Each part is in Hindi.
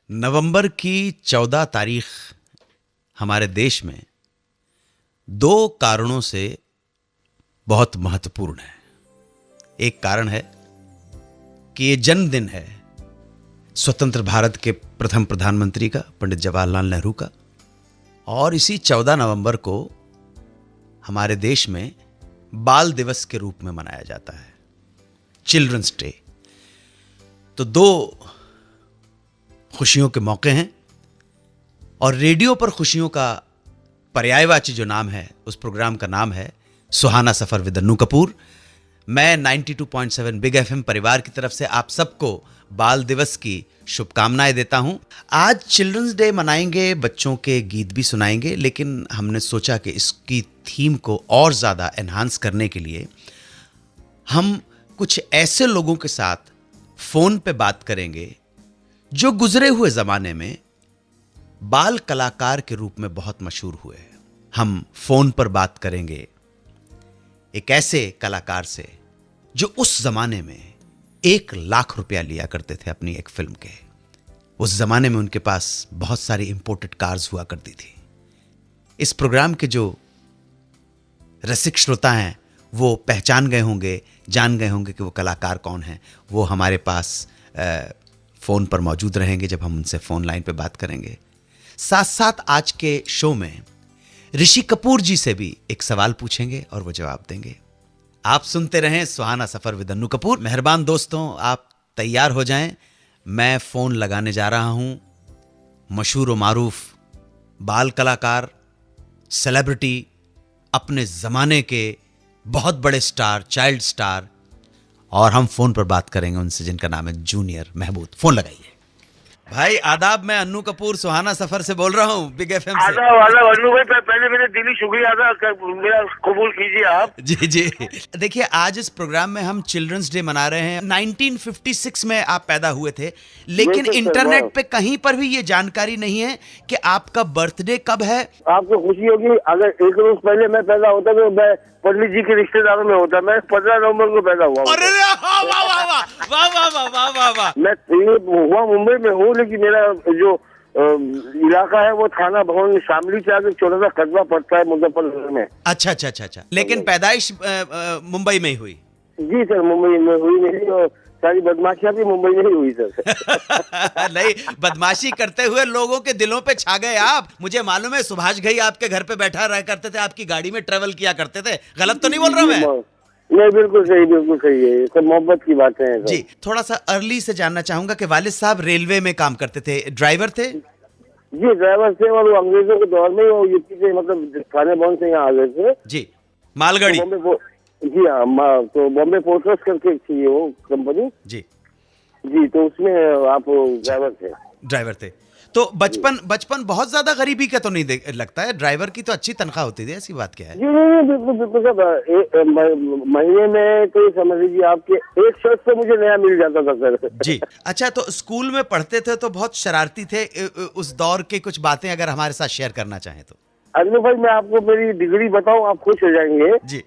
नवंबर की 14 तारीख हमारे देश में दो कारणों से बहुत महत्वपूर्ण है। एक कारण है कि ये जन्मदिन है स्वतंत्र भारत के प्रथम प्रधानमंत्री का, पंडित जवाहरलाल नेहरू का, और इसी 14 नवंबर को हमारे देश में बाल दिवस के रूप में मनाया जाता है, चिल्ड्रंस डे। तो दो खुशियों के मौके हैं और रेडियो पर खुशियों का पर्यायवाची जो नाम है, उस प्रोग्राम का नाम है सुहाना सफर विद अन्नू कपूर। मैं 92.7 बिग एफएम परिवार की तरफ से आप सबको बाल दिवस की शुभकामनाएं देता हूं। आज चिल्ड्रंस डे मनाएंगे, बच्चों के गीत भी सुनाएंगे, लेकिन हमने सोचा कि इसकी थीम को और ज़्यादा एनहांस करने के लिए हम कुछ ऐसे लोगों के साथ फ़ोन पे बात करेंगे जो गुजरे हुए ज़माने में बाल कलाकार के रूप में बहुत मशहूर हुए। हम फ़ोन पर बात करेंगे एक ऐसे कलाकार से जो उस ज़माने में 1 लाख रुपया लिया करते थे अपनी एक फिल्म के। उस ज़माने में उनके पास बहुत सारी इंपोर्टेड कार्स हुआ करती थी। इस प्रोग्राम के जो रसिक श्रोता हैं वो पहचान गए होंगे, जान गए होंगे कि वो कलाकार कौन हैं। वो हमारे पास फ़ोन पर मौजूद रहेंगे जब हम उनसे फ़ोन लाइन पे बात करेंगे। साथ साथ आज के शो में ऋषि कपूर जी से भी एक सवाल पूछेंगे और वो जवाब देंगे। आप सुनते रहें सुहाना सफर विद अन्नू कपूर। मेहरबान दोस्तों, आप तैयार हो जाएं, मैं फ़ोन लगाने जा रहा हूं मशहूर व मारूफ बाल कलाकार, सेलिब्रिटी, अपने ज़माने के बहुत बड़े स्टार, चाइल्ड स्टार, और हम फ़ोन पर बात करेंगे उनसे जिनका नाम है जूनियर महमूद। फ़ोन लगाइए। भाई आदाब, मैं अन्नू कपूर सुहाना सफर से बोल रहा हूँ, बिग एफएम से। आदाब अन्नू भाई, पहले मेरे दिली शुक्रिया अदा मेरा कबूल कीजिए आप। जी जी, देखिए आज इस प्रोग्राम में हम चिल्ड्रंस डे मना रहे हैं। 1956 में आप पैदा हुए थे, लेकिन इंटरनेट पे कहीं पर भी ये जानकारी नहीं है कि आपका बर्थडे कब है। आपको खुशी होगी, अगर 1 रोज पहले मैं पैदा होता तो मैं पंडित जी के रिश्तेदारों में होता। मैं 15 नवंबर को पैदा हुआ। अरे वाह वाह वाह वाह वाह वाह वाह वाह वाह। मैं हुआ मुंबई में हूँ, लेकिन मेरा जो इलाका है वो थाना भवन शामली से आगे छोटा सा कस्बा पड़ता है मुजफ्फरनगर में। अच्छा अच्छा अच्छा अच्छा, लेकिन पैदाइश मुंबई में ही हुई। जी सर, मुंबई में हुई मेरी, और सारी बदमाशियां भी मुंबई में ही हुई सर। नहीं, बदमाशी करते हुए लोगों के दिलों पे छा गए आप। मुझे मालूम है सुभाष घई आपके घर पे बैठा रहा करते थे, आपकी गाड़ी में ट्रेवल किया करते थे। गलत तो नहीं बोल रहा मैं? नहीं, बिल्कुल सही, बिल्कुल सही है। ये सब मोहब्बत की बातें हैं सर। जी, थोड़ा सा अर्ली से जानना चाहूंगा कि वालिद साहब रेलवे में काम करते थे, ड्राइवर थे? जी ड्राइवर थे, और वो अंग्रेजों के दौर में वो यूपी से, मतलब थाने भवन से यहाँ आ गए थे। जी, मालगाड़ी। जी हाँ, तो बॉम्बे पोर्टर्स करके थी वो कंपनी। जी जी, तो उसमें आप ड्राइवर थे। तो बचपन बहुत ज्यादा गरीबी का तो नहीं लगता है? ड्राइवर की तो अच्छी तनख्वाह होती थी, ऐसी बात क्या है? जी नहीं, बिल्कुल बिल्कुल सर। महीने में तो समझ लीजिए आपके 1 शर्ट तो मुझे नया मिल जाता था सर। जी अच्छा, तो स्कूल में पढ़ते थे तो बहुत शरारती थे। उस दौर के कुछ बातें अगर हमारे साथ शेयर करना चाहें तो। अन्नू भाई, मैं आपको मेरी डिग्री बताऊं, आप खुश हो जाएंगे जी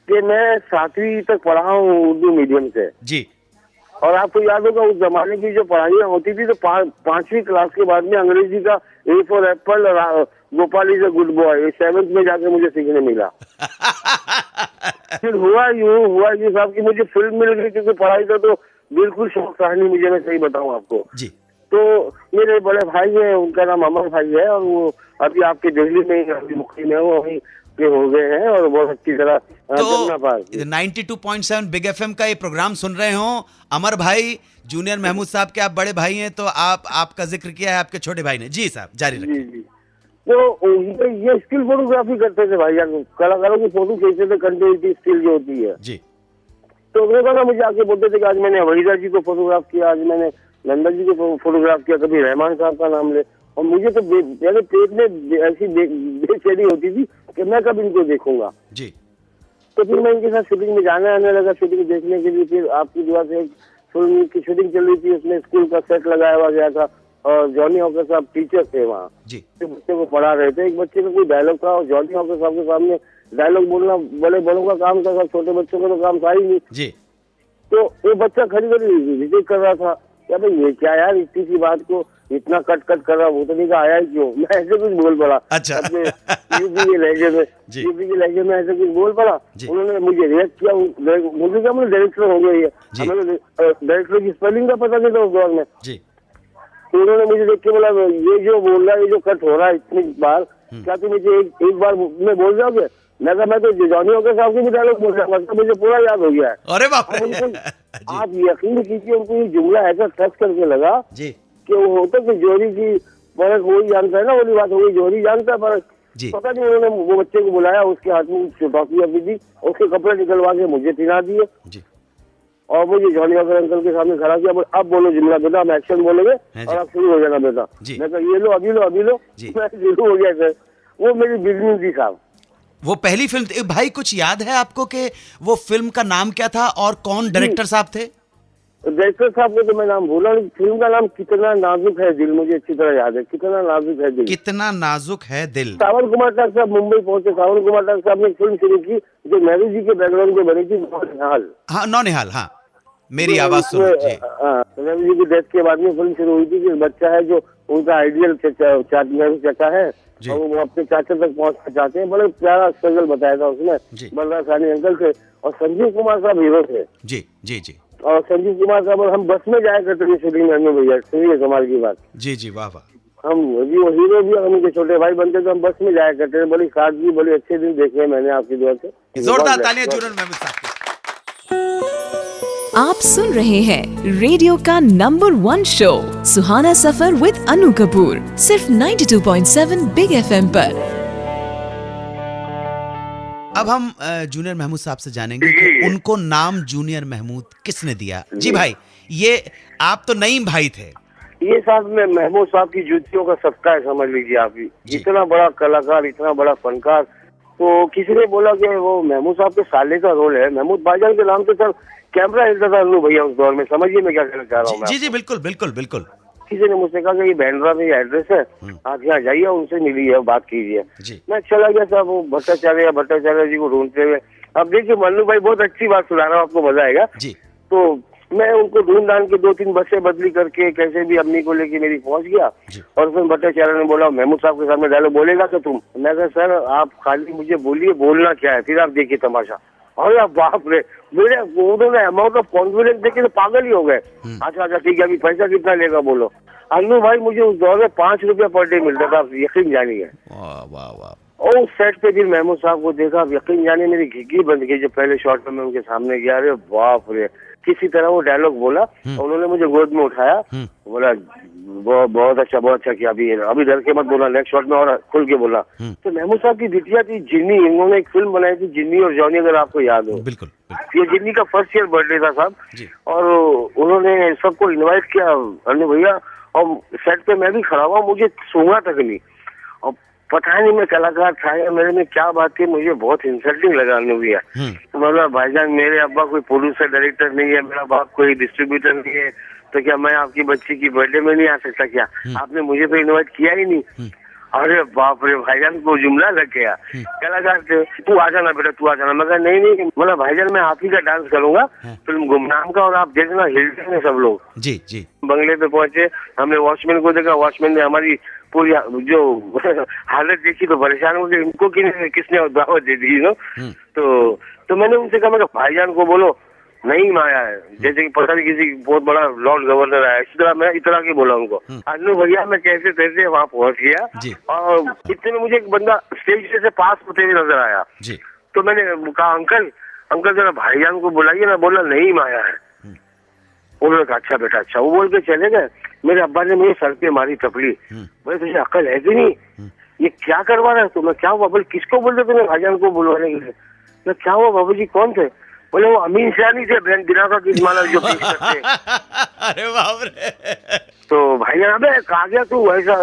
कि मैं 7वीं तक पढ़ा हूँ उर्दू मीडियम से। जी। और आपको याद होगा उस जमाने की जो पढ़ाइयाँ होती थी, तो 5वीं क्लास के बाद में अंग्रेजी का A for Apple, Gopal is a good boy, 7th में जाके मुझे सीखने मिला। फिर हुआ यूं साहब कि मुझे फिल्म मिल गई, क्योंकि पढ़ाई का तो बिल्कुल शौक था नहीं मुझे, मैं सही बताऊं आपको जी। तो मेरे बड़े भाई है, उनका नाम अमर भाई है, और वो अभी आपके दिल्ली में ही मुखी में वो वहीं के हो गए हैं, और बहुत अच्छी तरह। तो 92.7 बिग एफएम का ये प्रोग्राम सुन रहे हो अमर भाई, जूनियर महमूद साहब के आप बड़े भाई हैं, तो आपका जिक्र किया है आपके छोटे भाई ने। जी साहब, जारी रखिए। जी जी, तो ये स्टिल फोटोग्राफी करते थे भाई, कलाकारों की फोटो खींचते थे, कंटिन्यूटी स्टिल जो होती है जी। तो वो ना मुझे आके बोलते थे कि आज मैंने वहीदा जी को फोटोग्राफ किया, आज मैंने नंदा जी को फोटोग्राफ किया, कभी रहमान साहब का नाम ले, और मुझे तो मेरे पेट में ऐसी बेचैनी होती थी कि मैं कब इनको देखूंगा जी। तो फिर मैं इनके साथ शूटिंग में जाने आने लगा, शूटिंग देखने के लिए। फिर आपकी दुआ से एक फिल्म की शूटिंग चल रही थी, उसमें स्कूल का सेट लगाया हुआ गया था, और जॉनी हॉकर साहब टीचर थे वहाँ जी। तो बच्चे को पढ़ा रहे थे, एक बच्चे का कोई डायलॉग था, और जॉनी हॉकर साहब के सामने डायलॉग बोलना बड़े बड़ों का काम था, छोटे बच्चों का तो काम था ही नहीं जी। तो वो बच्चा खड़ी खड़ी रिजेक्ट कर रहा था, क्या भाई ये क्या यार, इतनी सी बात को इतना कट कर रहा, वो तो नहीं कहा आया ही क्यों, मैं ऐसे कुछ बोल पड़ा। अच्छा। अपने यूपी के लहजे में ऐसे कुछ बोल पड़ा। उन्होंने मुझे रिएक्ट किया, मुझे क्या, मुझे डायरेक्टर हो गया, हमें डायरेक्टर की स्पेलिंग का पता नहीं था उस दौर में। तो उन्होंने मुझे देख के बोला, ये जो बोल रहा है, ये जो कट हो रहा है इतनी बार, क्या तुम मुझे एक बार में बोल जाओगे? मैं तो जॉनी वॉकर साहब की भी डायलॉग बोल रहा हूँ, मुझे पूरा याद हो गया है। अरे बाप रे। आप यकीन कीजिए, उनको ये जुमला ऐसा टच करके लगा कि वो होता कि जोहरी की परख वही जानता है ना, वाली बात हो गई, जोहरी जानता है परख। पता नहीं उन्होंने वो बच्चे को बुलाया, उसके हाथ में टॉफी अभी दी, उसके कपड़े निकलवा के मुझे पिला दिए और मुझे जॉनी वॉकर अंकल के सामने खड़ा किया। अब बोलो जुमला बेटा, हम एक्शन बोलेंगे और आप शुरू हो जाना बेटा। मैं कहा ये लो, अभी लो। मैं शुरू हो गया सर। वो मेरी बिजनेस थी साहब। वो पहली फिल्म थी भाई। कुछ याद है आपको कि वो फिल्म का नाम क्या था और कौन डायरेक्टर साहब थे? डायरेक्टर साहब को तो मैं नाम भूला, फिल्म का नाम कितना नाजुक है दिल, मुझे अच्छी तरह याद है। कितना नाजुक है दिल। कितना नाजुक है दिल। सावन कुमार ठाकुर साहब मुंबई पहुंचे। सावन कुमार ठाकुर साहब ने फिल्म शुरू की जो नेहरू जी के बैकग्राउंड पे बनी थी, नौनिहाल। हाँ, नौनिहाल। हाँ, मेरी आवाज सुनो। नेहरू जी की डेथ के बाद में फिल्म शुरू हुई थी कि बच्चा है जो उनका आइडियल नेहरू चचा है और वो अपने चाचा तक पहुंचना चाहते हैं। बड़ा प्यारा स्ट्रगल बताया था उसमें। बलराज साहनी अंकल थे और संजीव कुमार साहब हीरो थे। जी। और संजीव कुमार साहब और हम बस में जाया करते थे शूटिंग करने भैया, सुनिए कमाल की बात। जी, वाह। हम जी वो हीरो भी हम उनके छोटे भाई बनते थे, हम बस में जाया करते थे। बड़ी सादगी, बड़े अच्छे दिन देखे मैंने आपकी दुआ से। जोरदार तालियां जुनून महमूद साहब की। आप सुन रहे हैं रेडियो का number 1 show Suhana Safar with Anu Kapoor, सिर्फ 92.7 बिग FM पर। अब हम जूनियर महमूद साहब से जानेंगे कि उनको नाम जूनियर महमूद किसने दिया। जी भाई, ये आप तो नईम भाई थे। ये साहब में महमूद साहब की जूतियों का सबका है, समझ लीजिए आप भी। इतना बड़ा कलाकार, इतना बड़ा फनकार। तो किसी ने बोला कि वो महमूद साहब के साले का रोल है। महमूद भाईजान के नाम से सर कैमरा हिलता था अनु भैया उस दौर में। समझिए मैं क्या कहना चाह रहा हूँ। जी, बिल्कुल। किसी ने मुझसे कहा कि ये बैंड्रा में एड्रेस है, आप यहाँ जाइए, उनसे मिलिए, बात कीजिए। मैं चला गया साहब, वो भट्टाचार्य जी को ढूंढते हुए। अब देखिए मन्नू भाई, बहुत अच्छी बात सुना रहा हूँ, आपको मजा आएगा। तो मैं उनको ढूंढ ढांड के 2-3 बसें बदली करके कैसे भी अम्मी को लेके मेरी पहुंच गया। और फिर भट्टाचार्य ने बोला, महमूद साहब के सामने डायलॉग बोलेगा तो तुम। मैं कहा सर आप खाली मुझे बोलिए, बोलना क्या है, फिर आप देखिए तमाशा। अरे बाप रे, मेरे उन्होंने अमाउंट ऑफ कॉन्फिडेंस देखे तो पागल ही हो गए। अच्छा ठीक है, अभी पैसा कितना लेगा बोलो। अनु भाई मुझे उस दौर में 5 रुपया पर डे मिलता था, आप यकीन जानिए। और उस सेट पे फिर महमूद साहब को देखा, आप यकीन जानिए मेरी घिघी बंद गई। जब पहले शॉट में मैं उनके सामने गया, अरे बाप रे, किसी तरह वो डायलॉग बोला और उन्होंने मुझे गोद में उठाया, बोला बहुत अच्छा किया, अभी डर के मत बोला, नेक्स्ट शॉट में और खुल के बोला। तो महमूद साहब की बिटिया थी जिन्नी, इन्होंने एक फिल्म बनाई थी जिन्नी और जॉनी, अगर आपको याद हो। बिल्कुल। ये जिन्नी का फर्स्ट ईयर बर्थडे था साहब, और उन्होंने सबको इनवाइट किया अनु भैया, और सेट पे मैं भी खड़ा हुआ, मुझे सूंघा तक नहीं। और पता नहीं मैं कलाकार था या मेरे में क्या बात थी, मुझे बहुत इंसल्टिंग लगा अनु भैया। मतलब भाईजान मेरे अब्बा कोई प्रोड्यूसर डायरेक्टर नहीं है, मेरा बाप कोई डिस्ट्रीब्यूटर नहीं है, तो क्या मैं आपकी बच्ची की बर्थडे में नहीं आ सकता क्या? आपने मुझे तो इनवाइट किया ही नहीं। अरे बाप रे, भाईजान को जुमला लग गया। कलाकार तू आ जाना बेटा, तू आ जाना। मैं कहा नहीं, मतलब भाईजान मैं आप ही का डांस करूंगा फिल्म गुमनाम का, और आप देखना हिलते हैं सब लोग। जी। बंगले पे पहुंचे, हमने वॉचमैन को देखा, वॉचमैन ने हमारी पूरी जो हालत देखी तो परेशान हो गए, इनको किसने दावत दे दी नो। तो मैंने उनसे कहा, मैं भाईजान को बोलो नहीं आया है, जैसे कि पता नहीं किसी बहुत बड़ा लॉर्ड गवर्नर आया, इस तरह मैं इतना के बोला उनको। अनु भैया मैं कैसे तैसे वहाँ पहुंच गया, और इतने में मुझे एक बंदा स्टेज से पास होते हुए नजर आया। तो मैंने कहा अंकल जरा भाईजान को बुलाइए ना। बोला नहीं आया है। उन्होंने कहा अच्छा बेटा अच्छा। वो बोल के चले गए। मेरे अब्बा ने मुझे सर पे मारी थपड़ी, बोले तुझे अक्ल है कि नहीं, ये क्या करवा रहा है तू? मैं क्या हुआ? बोले किसको बोल रहे तुमने भाईजान को बुलवाने के लिए? मैं क्या हुआ बाबू जी, कौन थे? बोले वो अमीन शाह नहीं थे, बैंक दिलासा की माला जो पेश करते। अरे बाप रे। तो भाई अबे कहा गया तू ऐसा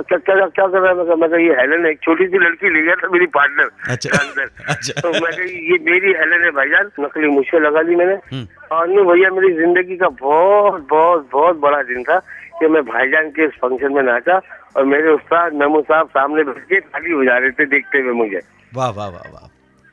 क्या कर रहा है? मैं ये हेलन है, एक छोटी सी लड़की ले गया था मेरी पार्टनर। अच्छा। तो मैं ये मेरी हेलन है भाईजान, नकली मुझसे लगा ली मैंने। और नहीं भैया, मेरी जिंदगी का बहुत बड़ा दिन था कि मैं भाईजान के इस फंक्शन में नाचा और मेरे उस्ताद महमूद साहब सामने बैठ के ताली बजा रहे थे देखते हुए मुझे। वाह वाह वाह वाह।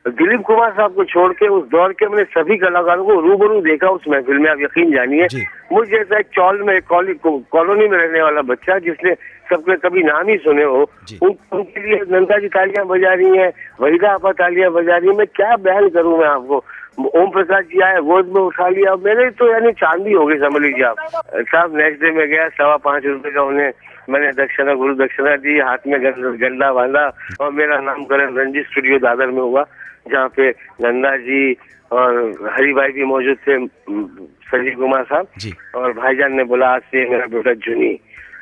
दिलीप कुमार साहब को छोड़ के उस दौर के मैंने सभी कलाकारों को रूबरू देखा उस महफिल में, आप यकीन जानिए। मुझे जैसा एक चौल में कॉलोनी में रहने वाला बच्चा जिसने सबके कभी नाम ही सुने हो, उनके लिए नंदा जी तालियां बजा रही हैं, वहीदा आपा तालियां बजा रही है। मैं क्या बयान करूं मैं आपको। ओम प्रकाश जी आए, गोद में उठा लिया, मेरे तो यानी चांदी हो गई समझ लीजिए आप साहब। नेक्स्ट डे में गया, 5.25 रुपए का उन्हें मैंने दक्षिणा, गुरु दक्षिणा दी, हाथ में गंडा बांधा और मेरा नामकरण रंजीत स्टूडियो दादर में हुआ, जहाँ पे नंदा जी और हरी भाई भी मौजूद थे, संजीव कुमार साहब, और भाईजान ने बोला आज से मेरा बेटा जूनी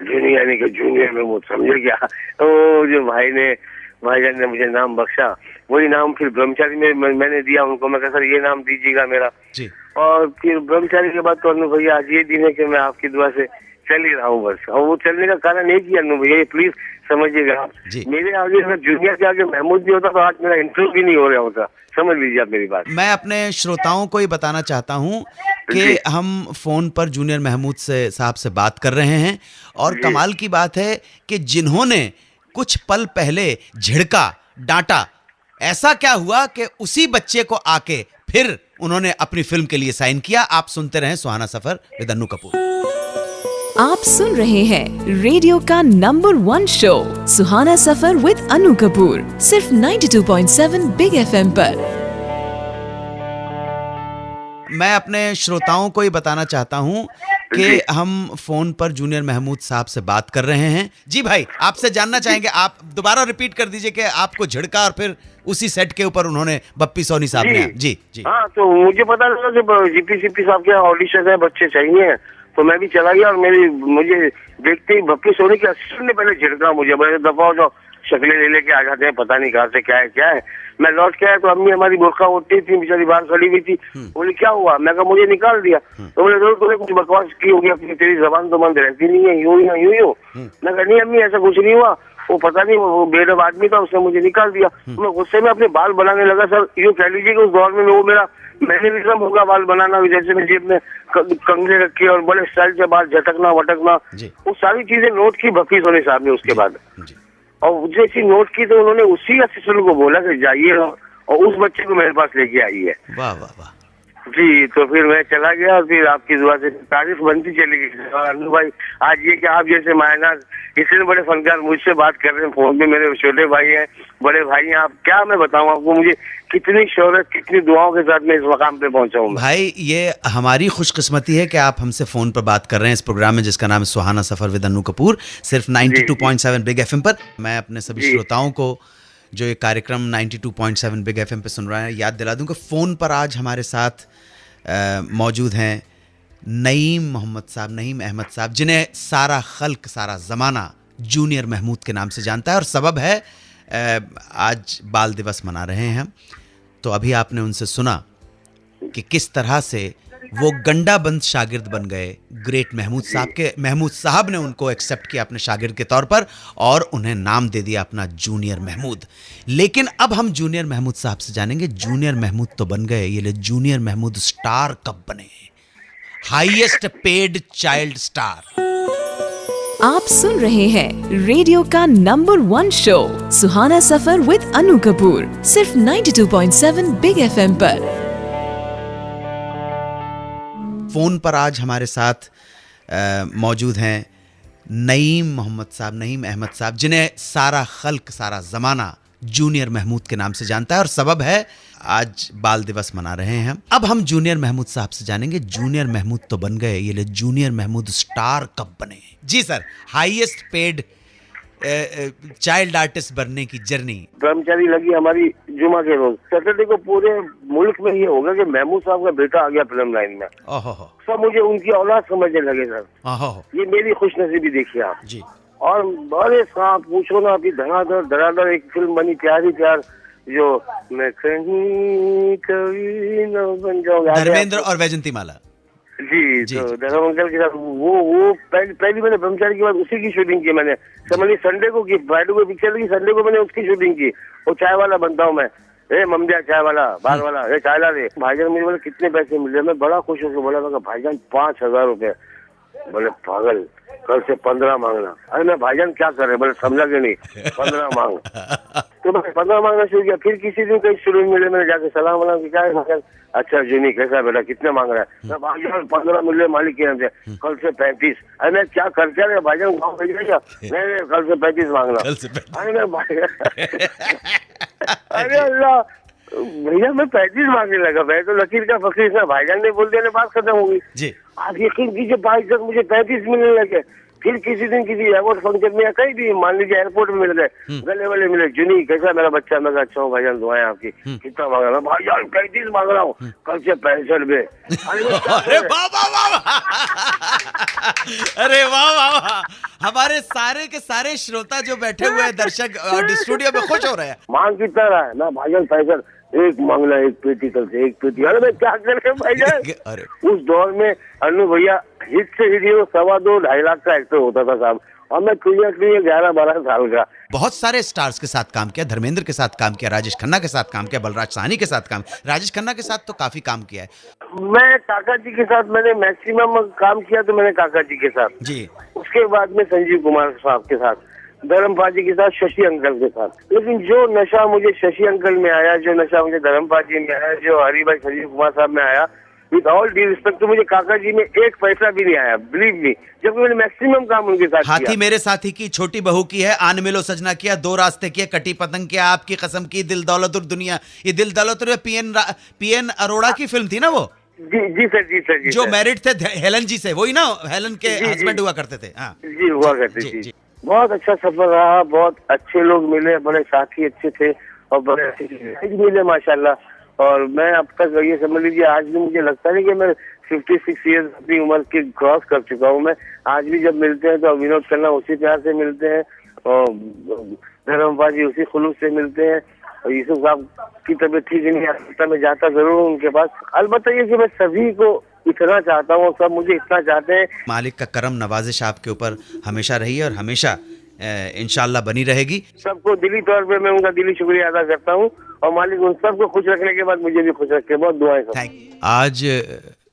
यानी कि जूनियर में मुझ समझे क्या। तो जो भाईजान ने मुझे नाम बख्शा, वही नाम फिर ब्रह्मचारी में मैंने दिया उनको। मैं कहा सर ये नाम दीजिएगा मेरा जी। और फिर ब्रह्मचारी के बाद तो अनु भैया आज ये दिन है कि मैं आपकी दुआ से चल ही रहा हूँ बस। और वो चलने का कारण एक ही अनु भैया, प्लीज समझिएगा आप, मेरे आगे अगर जूनियर के आगे महमूद भी होता तो आज मेरा इंटरव्यू भी नहीं हो रहा होता, समझ लीजिए आप मेरी बात। मैं अपने श्रोताओं को ये बताना चाहता हूँ कि हम फोन पर जूनियर महमूद साहब से बात कर रहे हैं, और कमाल की बात है कि जिन्होंने कुछ पल पहले झिड़का, डांटा, ऐसा क्या हुआ कि उसी बच्चे को आके फिर उन्होंने अपनी फिल्म के लिए साइन किया। आप सुनते रहें सुहाना सफर विद अन्नू कपूर। आप सुन रहे हैं रेडियो का number 1 show Suhana Safar with Annu Kapoor, सिर्फ 92.7 बिग एफएम पर। मैं अपने श्रोताओं को ये बताना चाहता हूँ कि हम फोन पर जूनियर महमूद साहब से बात कर रहे हैं। जी भाई, आपसे जानना चाहेंगे, आप दोबारा रिपीट कर दीजिए कि आपको झिड़का और फिर उसी सेट के ऊपर उन्होंने बप्पी सोनी साहब ने। जी जी हाँ, तो मुझे पता लगा कि जीपी साहब के ऑडिशन है, बच्चे चाहिए, तो मैं भी चला गया और मुझे देखते ही बप्पी सोनी के असिस्टेंट ने पहले झिड़का मुझे, बड़े दफा जो शक्लें ले लेके आ जाते हैं, पता नहीं कहाँ से क्या है। मैं लौट के आया तो अम्मी हमारी बुर्खा उठती थी, बेचारी बाहर खड़ी हुई थी। बोली क्या हुआ? मैं कहा मुझे निकाल दिया। तो बोले जरूर तुमने कुछ बकवास की होगी, अपनी तेरी जबान तो बंद रहती नहीं है, यूं। मैं कहा नहीं अम्मी ऐसा कुछ नहीं हुआ, वो पता नहीं वो बेरब आदमी था, उसने मुझे निकाल दिया। मैं गुस्से में अपने बाल बनाने लगा। सर यूँ कह लीजिए कि उस दौर में वो मेरा मैनेरिज्म होगा बाल बनाना, जैसे मैं जेब में कंघे रखे और बड़े स्टाइल से बाल झटकना वटकना, वो सारी चीजें नोट की बप्पी सोनी साहब ने उसके बाद। और जैसी नोट की तो उन्होंने उसी असिस्टेंट को बोला कि जाइए और उस बच्चे को मेरे पास लेके आइए। वाह वाह वाह जी। तो फिर मैं चला गया और फिर आपकी दुआ से तारीफ बनती चली गई। अन्नू भाई आज ये कि आप जैसे मायना इतने बड़े फनकार मुझसे बात कर रहे हैं फोन में, मेरे छोटे भाई हैं, बड़े भाई हैं, आप क्या मैं बताऊं आपको, मुझे कितनी शोहरत, कितनी दुआओं के साथ मैं इस मकाम पे पहुंचा हूं। भाई ये हमारी खुशकिस्मती है कि आप हमसे फोन पर बात कर रहे हैं इस प्रोग्राम में जिसका नाम है सुहाना सफर विद अन्नू कपूर, सिर्फ 92.7 बिग एफएम पर। मैं अपने सभी श्रोताओं को जो ये कार्यक्रम 92.7 बिग एफएम पे सुन रहे हैं याद दिला दूं कि फोन पर आज हमारे साथ मौजूद हैं नईम अहमद साहब, जिन्हें सारा खल्क, सारा ज़माना जूनियर महमूद के नाम से जानता है। और सबब है आज बाल दिवस मना रहे हैं हम, तो अभी आपने उनसे सुना कि किस तरह से वो गंडाबंद शागिर्द बन गए ग्रेट महमूद साहब के। महमूद साहब ने उनको एक्सेप्ट किया अपने शागिर्द के तौर पर और उन्हें नाम दे दिया अपना जूनियर महमूद। लेकिन अब हम जूनियर महमूद साहब से जानेंगे, जूनियर महमूद तो बन गए, ये ले जूनियर महमूद स्टार कब बने, हाईएस्ट पेड चाइल्ड स्टार। आप सुन रहे हैं रेडियो का number 1 show Suhana Safar with Annu Kapoor, सिर्फ 92.7 बिग एफएम पर। फोन पर आज हमारे साथ मौजूद हैं नईम अहमद साहब, जिन्हें सारा खल्क, सारा ज़माना जूनियर महमूद के नाम से जानता है। और सबब है आज बाल दिवस मना रहे हैं हम। अब हम जूनियर महमूद साहब से जानेंगे, जूनियर महमूद तो बन गए, ये ले जूनियर महमूद स्टार कब बने। जी sir, highest paid child artist बनने की जर्नी। कर्मचारी लगी हमारी जुमा के रोज, सैटरडे को पूरे मुल्क में ये होगा कि महमूद साहब का बेटा आ गया फिल्म लाइन में। सब मुझे उनकी औलाद समझने लगे सर। ये मेरी खुशनसीबी देखिए आप जी। और बड़े साहब पूछो ना, अभी धड़ाधड़ एक फिल्म बनी प्यारी प्यार, जो मैं कहीं कभी न बन जाऊंगा, धर्मेंद्र और वैजंती माला जी। तो धर्म अंकल के साथ वो पहली मैंने ब्रह्मचारी के बाद उसी की शूटिंग की मैंने। समझिए संडे को की, फ्राइडे को पिक्चर की, संडे को मैंने उसकी शूटिंग की। वो चाय वाला बनता हूँ मैं, ममदिया चाय वाला, बार वाला, चाय ला दे। भाईजान मुझे बोले कितने पैसे मिल रहे? मैं बड़ा खुश होकर बोला भाईजान 5,000 रुपए। बोले पागल, कल से 15 मांगना। अरे मैं भाईजान क्या कर रहे? बोले समझा कि नहीं, 15 मांग। तो मैंने 15 मांगना शुरू किया। फिर किसी दिन कहीं स्टूडेंट मिले, मैंने जाके सलाम वलाम की, क्या है भाईजान? अच्छा जुनी कैसा बेटा, कितने मांग रहा है? मैं भाईजान 15 मिले मालिक के यहाँ से, कल से 35। अरे मैं क्या करके रहे भाईजान, गाँव भेज रहे क्या? नहीं कल से 35 मांगना। अरे मैं भाईजान अरे अल्लाह भैया मैं 35 मांगने लगा। मैं तो लकीर का फकीर था, भाईजान ने बोल दिया बात खत्म हो गई। आप यकीन कीजिए भाईजान मुझे 35 मिलने लगे। फिर किसी दिन किसी एयरपोर्ट फंक्शन में या कहीं भी, मान लीजिए एयरपोर्ट में मिल गए, गले वाले मिले, जुनी कैसा मेरा बच्चा? मैं अच्छा हूँ भाईजान, दुआएं आपकी। कितना मांग रहा? भाईजान 35 मांग रहा हूँ, कल से 65 में। अरे वाह वाह वाह, अरे वाह वाह वाह, हमारे सारे के सारे श्रोता जो बैठे हुए हैं, दर्शक स्टूडियो में खुश हो रहे हैं। मांग कितना रहा है ना भाईजान? 65। एक मांगना, एक पेटी, कल से एक पेटी। अरे मैं क्या करे भाईजान? उस दौर में अन्नू भैया हिट से हीरो 2.5 लाख का एक्टर होता था साहब, और मैं क्लियर 11-12 साल का। बहुत सारे स्टार्स के साथ काम किया, धर्मेंद्र के साथ काम किया, राजेश खन्ना के साथ काम किया, बलराज साहनी के साथ काम, राजेश खन्ना के साथ तो काफी काम किया है। मैं काका जी के साथ मैंने मैक्सिमम काम किया, तो मैंने काका जी के साथ जी। उसके बाद में संजीव कुमार साहब के साथ, धर्मपाजी के साथ, शशि अंकल के साथ। लेकिन जो नशा मुझे शशि अंकल में आया, जो नशा मुझे धर्मपाजी में आया, जो हरिभाई संजीव कुमार साहब में आया, विद ऑल ड्यू रिस्पेक्ट, तो मुझे काका जी में 1 पैसा भी नहीं आया, बिलीव मी, जबकि मैंने मैक्सिमम काम उनके साथ किया। हाथी मेरे साथी की, छोटी बहू की है, आन मिलो सजना किया, 2 रास्ते किए, कटी पतंग किया, आपकी कसम की, दिल दौलत और दुनिया। ये दिल दौलत और पीएन अरोड़ा की फिल्म थी ना वो? जी सर, जी सर, जी जो मैरिड थे हेलन जी से, वही ना? हेलन के हस्बैंड हुआ करते थे। हाँ जी, हुआ करते थे। बहुत अच्छा सफर रहा, बहुत अच्छे लोग मिले, बड़े साथी अच्छे थे और बड़े अच्छे मिले माशाल्लाह। और मैं अब तक ये समझ लीजिए, आज भी मुझे लगता नहीं कि मैं 56 ईयर्स अपनी उम्र के क्रॉस कर चुका हूँ। मैं आज भी जब मिलते हैं तो विनोद खन्ना उसी प्यार से मिलते हैं, और धर्मपाजी उसी खुलूस से मिलते हैं, और यूसुफ साहब की तबीयत ठीक नहीं आता, मैं जाता जरूर हूँ उनके पास। अलबत्ता ये कि मैं सभी को इतना चाहता हूँ, सब मुझे इतना चाहते हैं। मालिक का करम नवाजिश आपके ऊपर हमेशा रही है और हमेशा इंशाल्लाह बनी रहेगी। सबको दिली तौर पे मैं उनका दिली शुक्रिया अदा करता हूँ, और मालिक उन सबको खुश रखने के बाद मुझे भी खुश रखे। बहुत दुआएं। आज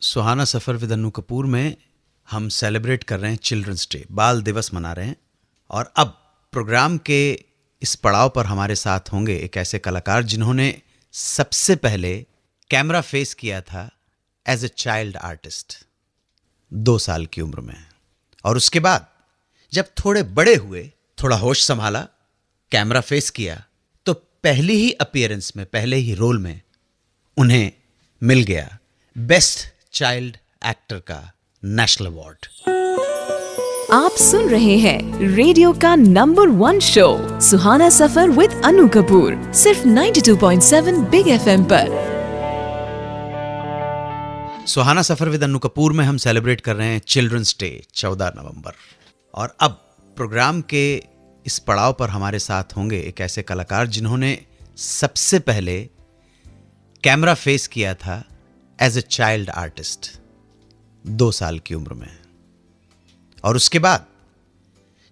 सुहाना सफर विद अन्नू कपूर में हम सेलिब्रेट कर रहे हैं चिल्ड्रंस डे, बाल दिवस मना रहे हैं। और अब प्रोग्राम के इस पड़ाव पर हमारे साथ होंगे एक ऐसे कलाकार जिन्होंने सबसे पहले कैमरा फेस किया था एज ए चाइल्ड आर्टिस्ट 2 साल की उम्र में, और उसके बाद जब थोड़े बड़े हुए, थोड़ा होश संभाला, कैमरा फेस किया, तो पहली ही अपीयरेंस में, पहले ही रोल में उन्हें मिल गया बेस्ट चाइल्ड एक्टर का नेशनल अवार्ड। आप सुन रहे हैं रेडियो का number 1 show Suhana Safar with Annu Kapoor, सिर्फ 92.7 बिग एफएम पर। सुहाना सफर विद अन्नू कपूर में हम सेलिब्रेट कर रहे हैं चिल्ड्रंस डे 14 नवंबर। और अब प्रोग्राम के इस पड़ाव पर हमारे साथ होंगे एक ऐसे कलाकार जिन्होंने सबसे पहले कैमरा फेस किया था एज ए चाइल्ड आर्टिस्ट 2 साल की उम्र में, और उसके बाद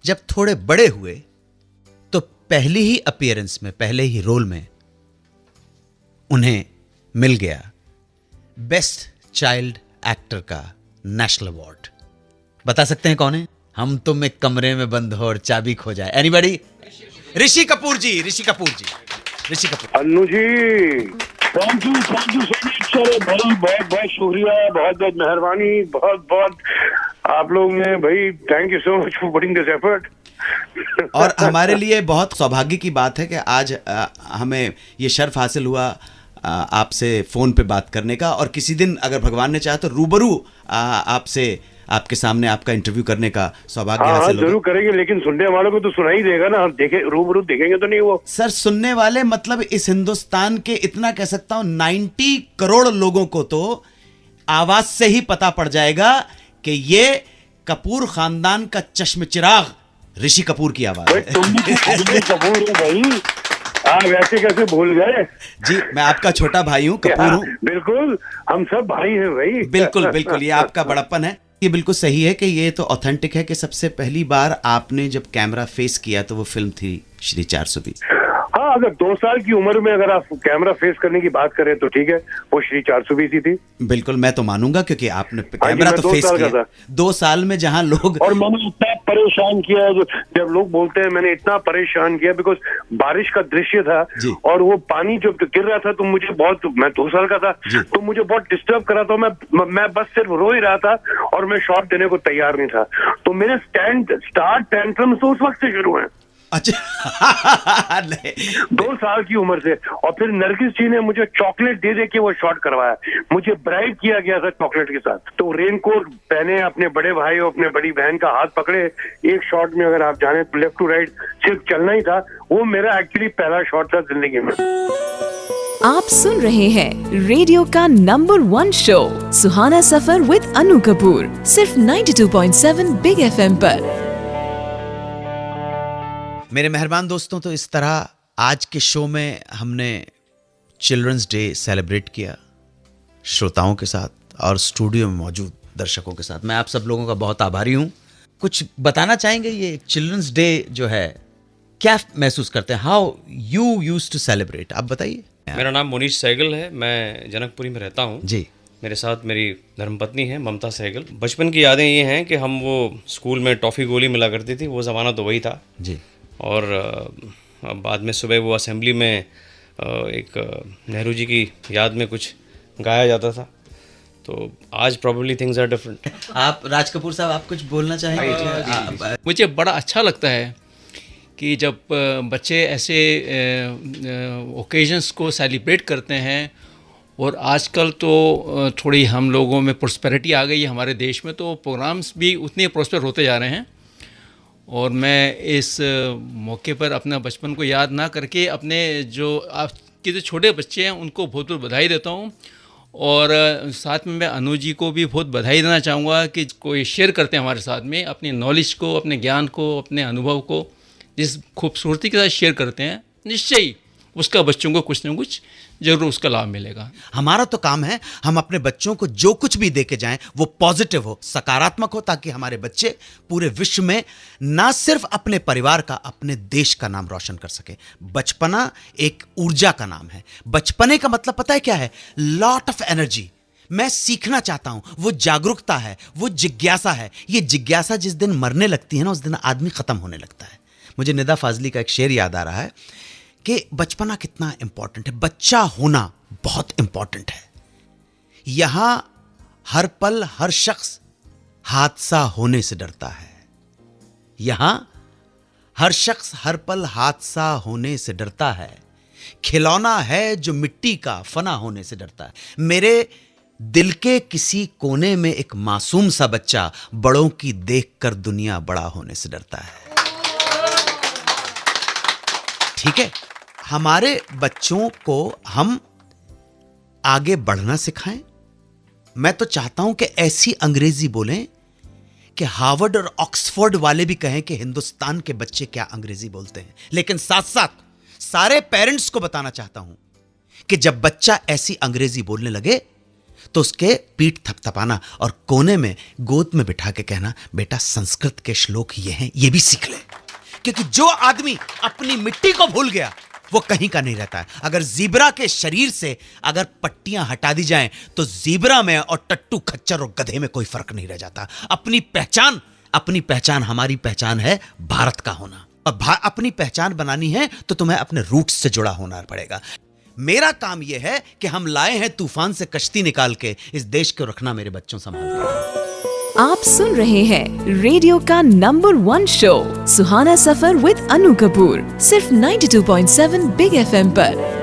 जब थोड़े बड़े हुए तो पहली ही अपीयरेंस में, पहले ही रोल में उन्हें मिल गया बेस्ट चाइल्ड एक्टर का नेशनल अवार्ड। बता सकते हैं कौन है? हम तुम एक कमरे में बंद हो और चाबी खो जाए। Anybody? Rishi Kapoor ji, Rishi Kapoor ji, Rishi Kapoor. Annu ji thank you so much भाई, बहुत बहुत शुक्रिया, बहुत बहुत मेहरबानी, बहुत बहुत आप लोग ने भाई, thank you so much for putting this effort. और हमारे लिए बहुत सौभाग्य की बात है कि आज हमें ये शर्फ हासिल हुआ आपसे फोन पे बात करने का, और किसी दिन अगर भगवान ने चाहा तो रूबरू आपसे, आपके सामने आपका इंटरव्यू करने का सौभाग्य हासिल होगा। जरूर करेंगे, लेकिन सुनने वालों को तो सुना ही देगा ना, हम देखे रूबरू देखेंगे तो नहीं वो। सर सुनने वाले मतलब इस हिंदुस्तान के, इतना कह सकता हूं 90 करोड़ लोगों को तो आवाज से ही पता पड़ जाएगा कि ये कपूर खानदान का चश्म चिराग ऋषि कपूर की आवाज है। तुम भी कपूर हो भाई, आप ऐसे कैसे भूल गए? जी मैं आपका छोटा भाई हूँ, कपूर हूँ। बिल्कुल, हम सब भाई हैं भाई। बिल्कुल बिल्कुल, ये आपका बड़प्पन है। ये बिल्कुल सही है कि ये तो ऑथेंटिक है कि सबसे पहली बार आपने जब कैमरा फेस किया तो वो फिल्म थी श्री 420। हाँ हाँ, अगर 2 साल की उम्र में अगर आप कैमरा फेस करने की बात करें तो ठीक है, वो श्री 420 ही थी। बिल्कुल, मैं तो मानूंगा क्योंकि आपने कैमरा तो फेस किया 2 साल में, जहां लोग, और मैंने इतना परेशान किया है, जब लोग बोलते हैं मैंने इतना परेशान किया, बिकॉज बारिश का दृश्य था और वो पानी जो गिर रहा था, तो मुझे बहुत, मैं 2 साल का था तो मुझे बहुत डिस्टर्ब कर रहा था। मैं बस सिर्फ रो ही रहा था और मैं शॉट देने को तैयार नहीं था। तो मेरे स्टार्ट टेंट्रम्स तो उस वक्त से शुरू हैं। अच्छा 2 साल की उम्र से। और फिर नरगिस जी ने मुझे चॉकलेट दे के वो शॉट करवाया, मुझे ब्राइब किया गया था चॉकलेट के साथ। तो रेनकोट पहने, अपने बड़े भाई और अपने बड़ी बहन का हाथ पकड़े, एक शॉट में अगर आप जाने तो लेफ्ट टू राइट सिर्फ चलना ही था। वो मेरा एक्चुअली पहला शॉट था जिंदगी में। आप सुन रहे हैं रेडियो का number 1 show Suhana Safar with Anu Kapoor, सिर्फ 92.7 बिग FM पर। मेरे मेहरबान दोस्तों, तो इस तरह आज के शो में हमने चिल्ड्रंस डे सेलिब्रेट किया श्रोताओं के साथ और स्टूडियो में मौजूद दर्शकों के साथ। मैं आप सब लोगों का बहुत आभारी हूं। कुछ बताना चाहेंगे, ये चिल्ड्रंस डे जो है क्या महसूस करते हैं? How you used to celebrate, आप बताइए। मेरा नाम मोनीश सहगल है, मैं जनकपुरी में रहता हूँ जी। मेरे साथ मेरी धर्मपत्नी है ममता सहगल। बचपन की यादें ये हैं कि हम वो स्कूल में टॉफ़ी गोली मिला करती थी, वो ज़माना तो वही था जी। और बाद में सुबह वो असेंबली में एक नेहरू जी की याद में कुछ गाया जाता था। तो आज प्रॉब्ली थिंग्स आर डिफरेंट। आप राज कपूर साहब, आप कुछ बोलना चाहेंगे? मुझे बड़ा अच्छा लगता है कि जब बच्चे ऐसे ओकेजन्स को सेलिब्रेट करते हैं। और आजकल तो थोड़ी हम लोगों में प्रॉस्पेरिटी आ गई है हमारे देश में, तो प्रोग्राम्स भी उतने प्रॉस्पर होते जा रहे हैं। और मैं इस मौके पर अपना बचपन को याद ना करके अपने जो आपके जो छोटे बच्चे हैं उनको बहुत बहुत बधाई देता हूँ। और साथ में मैं अनु जी को भी बहुत बधाई देना चाहूँगा कि कोई शेयर करते हैं हमारे साथ में अपनी नॉलेज को, अपने ज्ञान को, अपने अनुभव को, जिस खूबसूरती के साथ शेयर करते हैं, निश्चय ही उसका बच्चों को कुछ ना कुछ जरूर उसका लाभ मिलेगा। हमारा तो काम है हम अपने बच्चों को जो कुछ भी दे के जाएं वो पॉजिटिव हो, सकारात्मक हो, ताकि हमारे बच्चे पूरे विश्व में ना सिर्फ अपने परिवार का, अपने देश का नाम रोशन कर सके। बचपना एक ऊर्जा का नाम है। बचपने का मतलब पता है क्या है? Lot of energy. मैं सीखना चाहता हूं, वो जागरूकता है, वो जिज्ञासा है। ये जिज्ञासा जिस दिन मरने लगती है ना, उस दिन आदमी खत्म होने लगता है। मुझे निदा फाजली का एक शेर याद आ रहा है कि बचपना कितना इंपॉर्टेंट है, बच्चा होना बहुत इंपॉर्टेंट है। यहां हर पल हर शख्स हादसा होने से डरता है। यहां हर शख्स हर पल हादसा होने से डरता है। खिलौना है जो मिट्टी का फना होने से डरता है। मेरे दिल के किसी कोने में एक मासूम सा बच्चा बड़ों की देखकर दुनिया बड़ा होने से डरता है। ठीक है, हमारे बच्चों को हम आगे बढ़ना सिखाएं। मैं तो चाहता हूं कि ऐसी अंग्रेजी बोलें कि हार्वर्ड और ऑक्सफोर्ड वाले भी कहें कि हिंदुस्तान के बच्चे क्या अंग्रेजी बोलते हैं। लेकिन साथ साथ सारे पेरेंट्स को बताना चाहता हूं कि जब बच्चा ऐसी अंग्रेजी बोलने लगे तो उसके पीठ थपथपाना और कोने में गोद में बिठा के कहना, बेटा संस्कृत के श्लोक ये हैं, ये भी सीख ले। क्योंकि जो आदमी अपनी मिट्टी को भूल गया वो कहीं का नहीं रहता है। अगर ज़ीब्रा के शरीर से अगर पट्टियां हटा दी जाएं तो ज़ीब्रा में और टट्टू खच्चर और गधे में कोई फर्क नहीं रह जाता। अपनी पहचान हमारी पहचान है भारत का होना। और अपनी पहचान बनानी है तो तुम्हें अपने रूट्स से जुड़ा होना पड़ेगा। मेरा काम यह है कि हम लाए हैं तूफान से कश्ती निकाल के, इस देश को रखना मेरे बच्चों संभाल के। आप सुन रहे हैं रेडियो का number 1 show Suhana Safar with Anu Kapoor, सिर्फ 92.7 बिग FM पर।